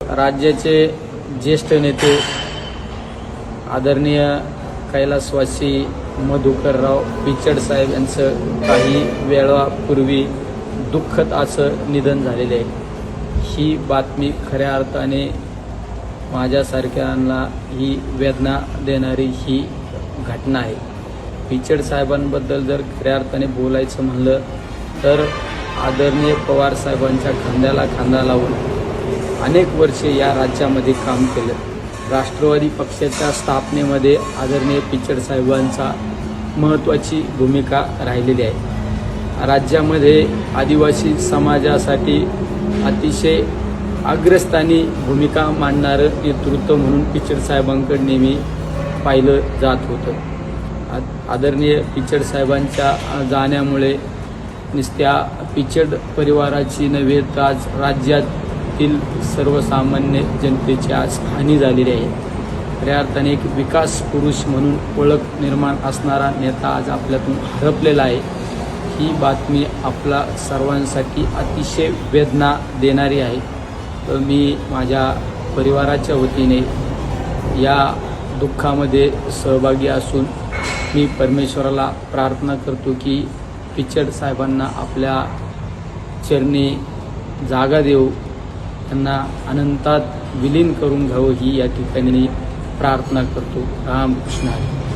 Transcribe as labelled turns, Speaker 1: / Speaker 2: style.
Speaker 1: राज्याचे ज्येष्ठ नेते आदरणीय कैलासवासी मधुकरराव पिचड साहेब यांचं काही वेळापूर्वी दुःखद असं निधन झालेले आहे। ही बातमी खऱ्या अर्थाने माझ्यासारख्यांना ही वेदना देणारी ही घटना आहे। पिचड साहेबांबद्दल जर खऱ्या अर्थाने बोलायचं म्हणलं तर आदरणीय पवार साहेबांच्या खांद्याला खांदा लावून अनेक वर्षे या राज्यामध्ये काम केलं। राष्ट्रवादी पक्षाच्या स्थापनेमध्ये आदरणीय पिचड साहेबांचा महत्त्वाची भूमिका राहिलेली आहे। राज्यामध्ये आदिवासी समाजासाठी अतिशय अग्रस्थानी भूमिका मांडणारं नेतृत्व म्हणून पिचड साहेबांकडे नेहमी पाहिलं जात होतं। आदरणीय पिचड साहेबांच्या जाण्यामुळे नुसत्या पिचड परिवाराची नव्हे तर आज राज्यातील सर्वसामान्य जनतेची आज हानी झालेली आहे। खऱ्या अर्थाने एक विकास पुरुष म्हणून ओळख निर्माण असणारा नेता आज आपल्यातून हरपलेला आहे। ही बातमी आपला सर्वांसाठी अतिशय वेदना देणारी आहे। तर मी माझ्या परिवाराच्या वतीने या दुःखामध्ये सहभागी असून मी परमेश्वराला प्रार्थना करतो की पिचड साहेबांना आपल्या चरणी जागा देऊ, त्यांना अनंतात विलीन करून घ्यावं ही या ठिकाणी प्रार्थना करतो। रामकृष्ण हरी।